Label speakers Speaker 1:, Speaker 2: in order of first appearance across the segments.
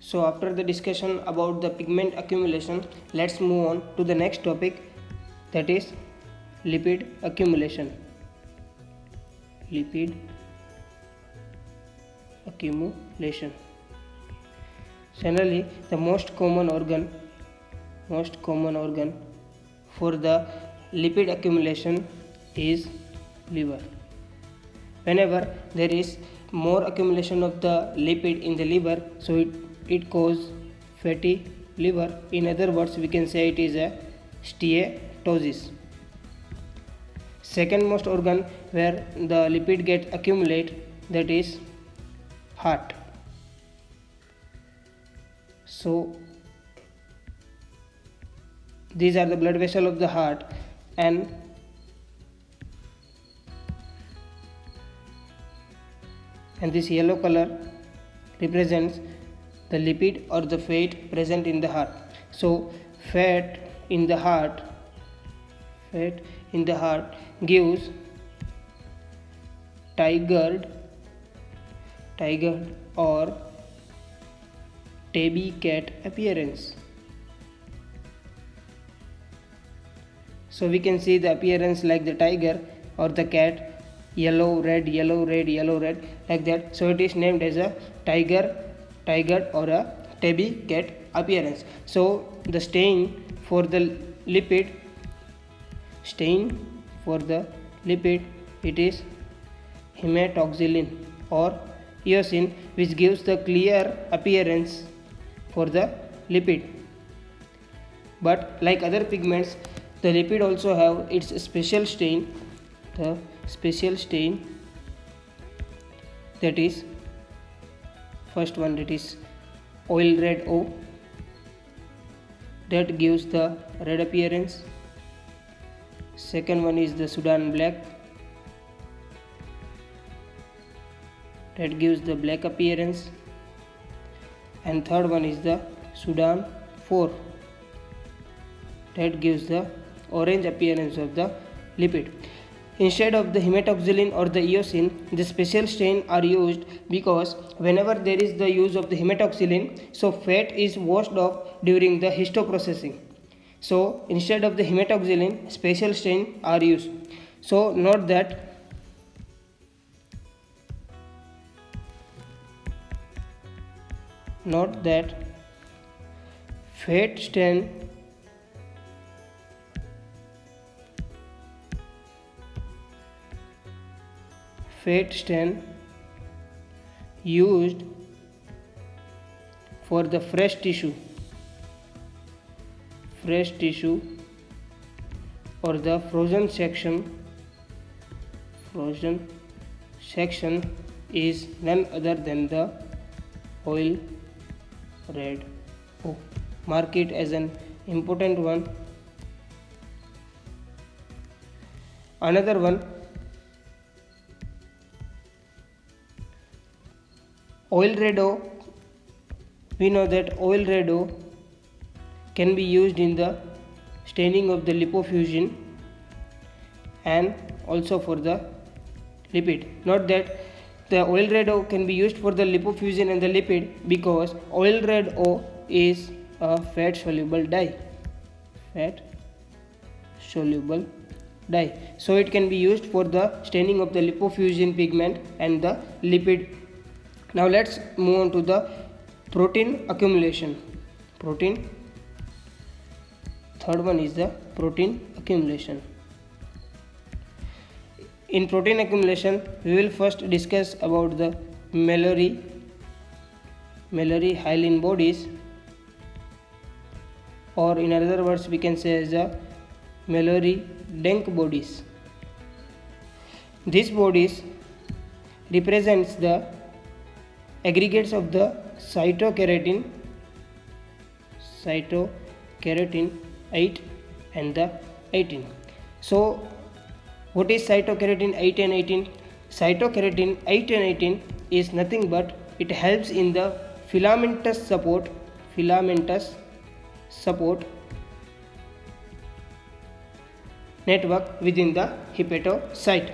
Speaker 1: So after the discussion about the pigment accumulation, let's move on to the next topic, that is lipid accumulation. Lipid accumulation. Generally, the most common organ for the lipid accumulation is liver. Whenever there is more accumulation of the lipid in the liver, so it causes fatty liver. In other words, we can say it is a steatosis. Second most organ where the lipid get accumulate, that is heart. So these are the blood vessel of the heart, and this yellow color represents the lipid or the fat present in the heart. So fat in the heart gives tigered or tabby cat appearance. So we can see the appearance like the tiger or the cat, yellow red like that. So it is named as a tiger or a tabby cat appearance. So the stain for the lipid, it is hematoxylin or eosin, which gives the clear appearance for the lipid. But like other pigments, the lipid also have its special stain. The special stain, that is first one, that is oil red O, that gives the red appearance. Second one is the Sudan black, that gives the black appearance. And third one is the Sudan 4, that gives the orange appearance of the lipid. Instead of the hematoxylin or the eosin, the special stain are used because whenever there is the use of the hematoxylin, so fat is washed off during the histoprocessing. So instead of the hematoxylin, special stain are used. So note that fat stain used for the fresh tissue or the frozen section is none other than the oil red O. Mark it as an important one. Another one, oil red O. We know that oil red O can be used in the staining of the lipofuscin and also for the lipid. Note that the oil red O can be used for the lipofuscin and the lipid because oil red O is a fat soluble dye. So it can be used for the staining of the lipofuscin pigment and the lipid. Now let's move on to the protein accumulation. Third one is the protein accumulation. In protein accumulation, we will first discuss about the Mallory hyaline bodies, or in other words we can say as the Mallory Denk bodies. These bodies represents the aggregates of the cytokeratin 8 and the 18. So what is cytokeratin 8 and 18? Cytokeratin 8 and 18 is nothing but it helps in the filamentous support network within the hepatocyte.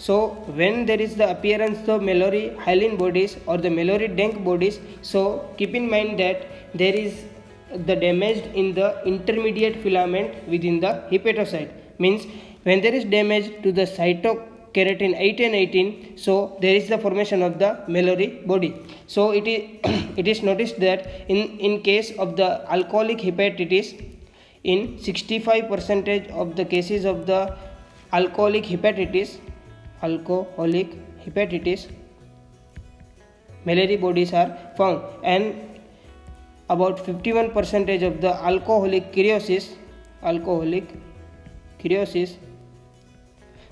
Speaker 1: So when there is the appearance of Mallory hyaline bodies or the Mallory Denk bodies, so keep in mind that there is the damage in the intermediate filament within the hepatocyte. Means when there is damage to the cytokeratin 8 and 18, so there is the formation of the Mallory body. So it is it is noticed that in case of the alcoholic hepatitis, in 65% of the cases of the alcoholic hepatitis, Mallory bodies are found, and about 51% of the alcoholic cirrhosis,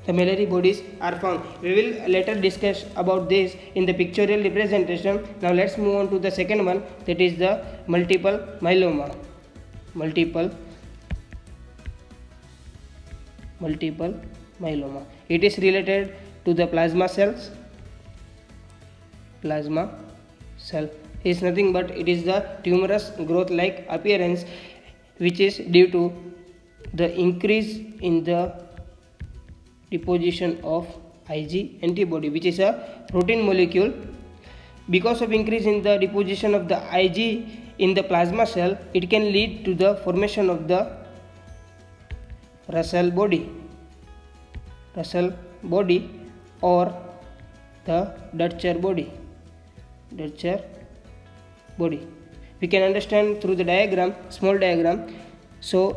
Speaker 1: the Mallory bodies are found. We will later discuss about this in the pictorial representation. Now let's move on to the second one, that is the multiple myeloma. Multiple myeloma. It is related to the plasma cell. Is nothing but it is the tumorous growth like appearance which is due to the increase in the deposition of Ig antibody, which is a protein molecule. Because of increase in the deposition of the Ig in the plasma cell, it can lead to the formation of the Russell body or the Dutcher body. We can understand through the diagram, small diagram. So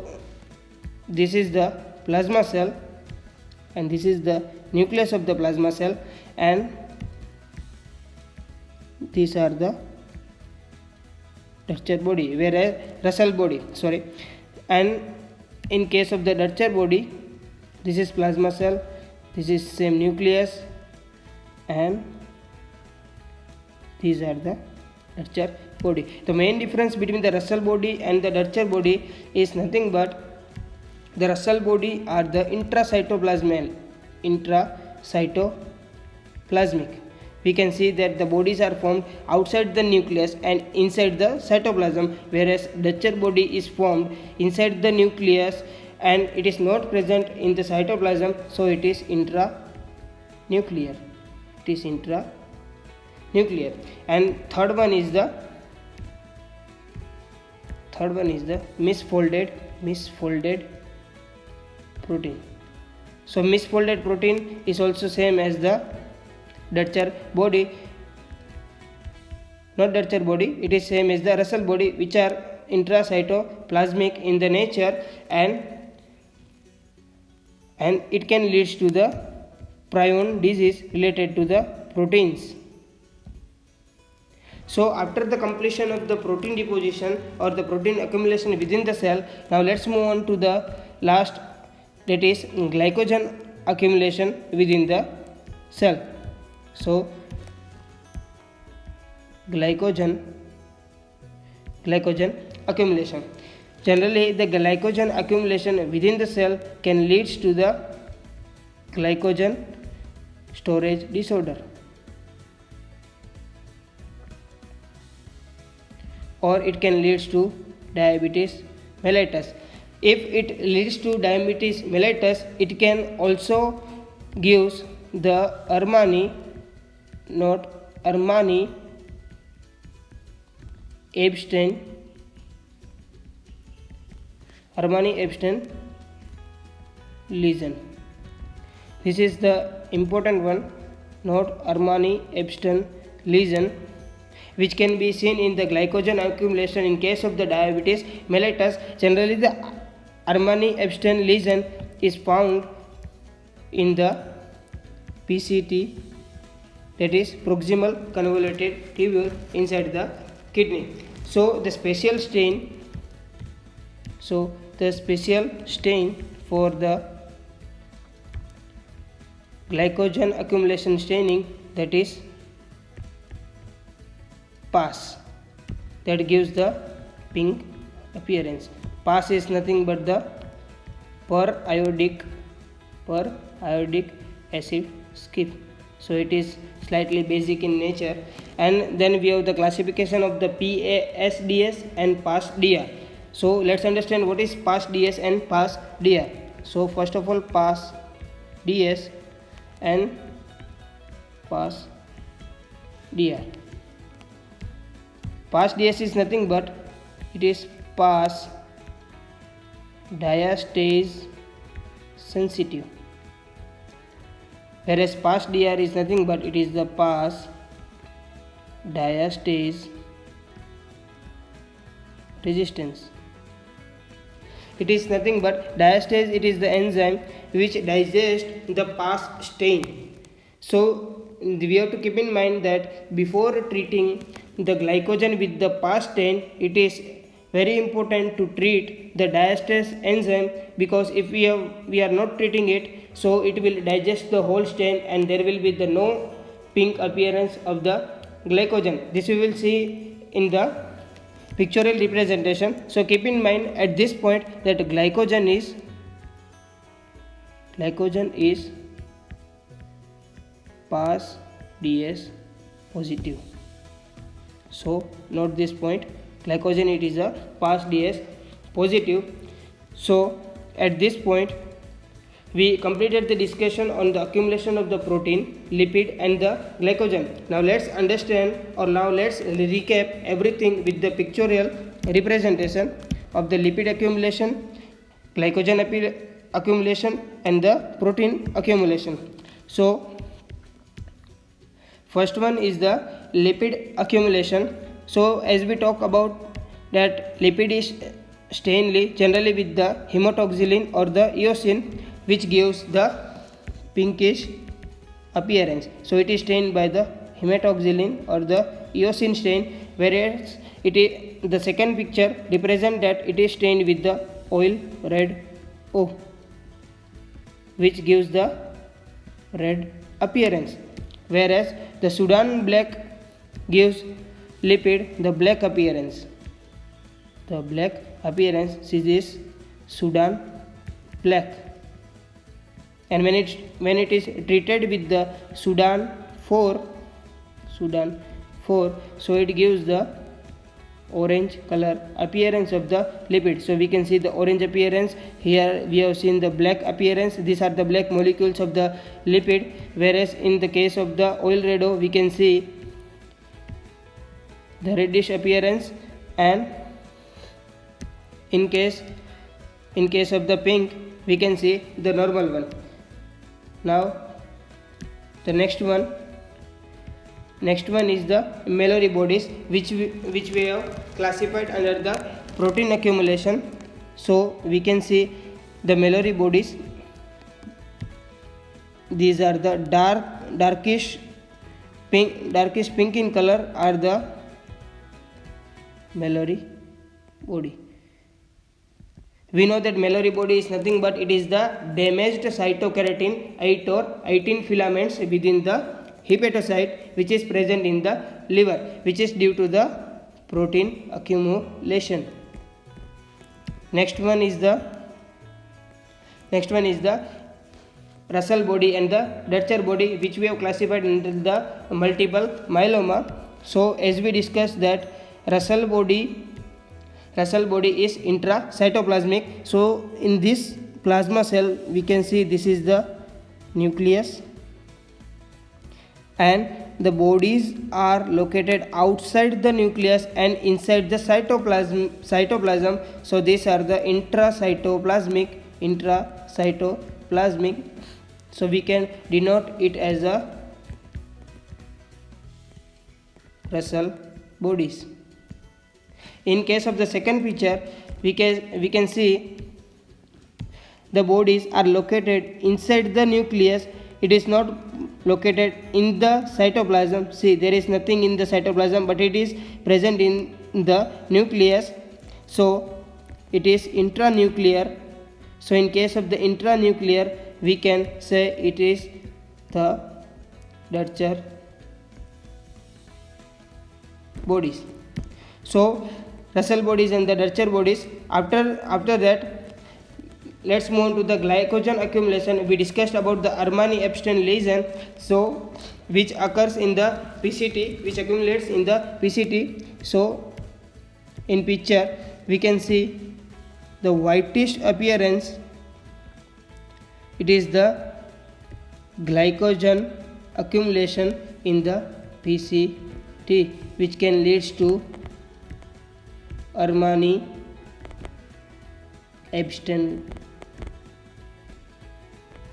Speaker 1: this is the plasma cell and this is the nucleus of the plasma cell, and these are the Dutcher body, whereas Russell body, and in case of the Dutcher body, this is plasma cell, this is same nucleus, and these are the Dutcher body. The main difference between the Russell body and the Dutcher body is nothing but the Russell body are the intracytoplasmic. We can see that the bodies are formed outside the nucleus and inside the cytoplasm, whereas Dutcher body is formed inside the nucleus and it is not present in the cytoplasm, so it is intranuclear. And third one is the misfolded protein. So misfolded protein is also same as the Dutcher body, not Dutcher body, it is same as the Russell body, which are intracytoplasmic in the nature, and it can lead to the prion disease related to the proteins. So after the completion of the protein deposition or the protein accumulation within the cell, now let's move on to the last, that is glycogen accumulation within the cell. So glycogen accumulation. Generally, the glycogen accumulation within the cell can lead to the glycogen storage disorder, or it can lead to diabetes mellitus. If it leads to diabetes mellitus, it can also give the Armani-Ebstein lesion. This is the important one, not Armani-Ebstein lesion, which can be seen in the glycogen accumulation in case of the diabetes mellitus. Generally, the Armani-Ebstein lesion is found in the PCT, that is proximal convoluted tubule inside the kidney. So the special stain for the glycogen accumulation staining, that is PAS, that gives the pink appearance. PAS is nothing but the per iodic acid skip. So it is slightly basic in nature. And then we have the classification of the PASDS and PASDR. So let's understand what is PASDS and PASDR. So first of all, PASDS and past dr. Past ds is nothing but it is past diastase sensitive, whereas past dr is nothing but it is the past diastase resistance. It is nothing but diastase, it is the enzyme which digests the past stain. So we have to keep in mind that before treating the glycogen with the past stain, it is very important to treat the diastase enzyme, because if we are not treating it, so it will digest the whole stain and there will be the no pink appearance of the glycogen. This we will see in the pictorial representation. So keep in mind at this point that glycogen is past ds positive. So note this point, glycogen it is a past ds positive. So at this point we completed the discussion on the accumulation of the protein, lipid and the glycogen. Now let's understand, or now let's recap everything with the pictorial representation of the lipid accumulation, glycogen accumulation and the protein accumulation. So first one is the lipid accumulation. So as we talk about that lipid is stained generally with the hematoxylin or the eosin, which gives the pinkish appearance. So it is stained by the hematoxylin or the eosin stain, whereas it is the second picture represent that it is stained with the oil red O, which gives the red appearance, whereas the Sudan black gives lipid the black appearance. The black appearance is this Sudan black. And when it is treated with the Sudan 4, so it gives the orange color appearance of the lipid. So we can see the orange appearance. Here we have seen the black appearance. These are the black molecules of the lipid, whereas in the case of the oil red O we can see the reddish appearance, and in case of the pink we can see the normal one. Now the next one is the Mallory bodies, which we have classified under the protein accumulation. So we can see the Mallory bodies. These are the darkish pink in color are the Mallory body. We know that Mallory body is nothing but it is the damaged cytokeratin 8 or 18 filaments within the hepatocyte, which is present in the liver, which is due to the protein accumulation. Next one is the Russell body and the Dutcher body, which we have classified into the multiple myeloma. So as we discussed that Russell body is intracytoplasmic. So in this plasma cell we can see this is the nucleus, and the bodies are located outside the nucleus and inside the cytoplasm. So these are the intracytoplasmic. So we can denote it as a Russell bodies. In case of the second picture, we can see the bodies are located inside the nucleus. It is not located in the cytoplasm. See, there is nothing in the cytoplasm, but it is present in the nucleus. So it is intranuclear. So in case of the intranuclear, we can say it is the Dutcher bodies. So Russell bodies and the Dutcher bodies. After that, let's move on to the glycogen accumulation. We discussed about the Armani-Epstein lesion, so which occurs in the PCT, which accumulates in the PCT. So in picture we can see the whitish appearance. It is the glycogen accumulation in the PCT, which can lead to Armani-Ebstein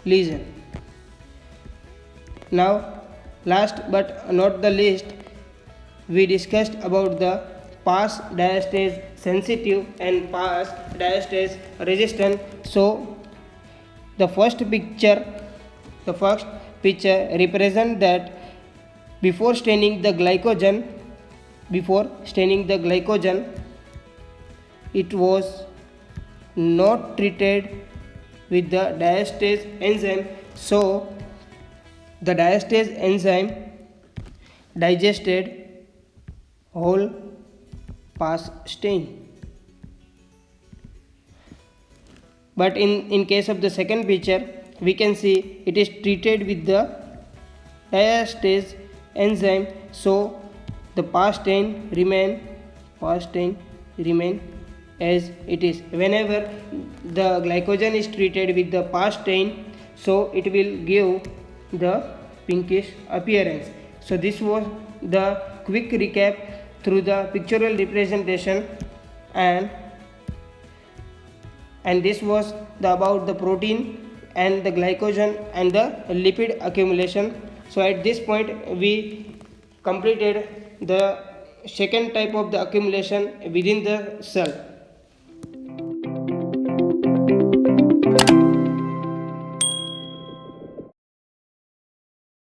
Speaker 1: lesion. Now, last but not the least, we discussed about the pass diastase sensitive and pass diastase resistant. So the first picture represents that before staining the glycogen, it was not treated with the diastase enzyme. So the diastase enzyme digested whole pass stain. But in case of the second picture, we can see it is treated with the diastase enzyme, so the pass stain remain as it is. Whenever the glycogen is treated with the pass stain, so it will give the pinkish appearance. So this was the quick recap through the pictorial representation, and this was about the protein and the glycogen and the lipid accumulation. So at this point we completed the second type of the accumulation within the cell.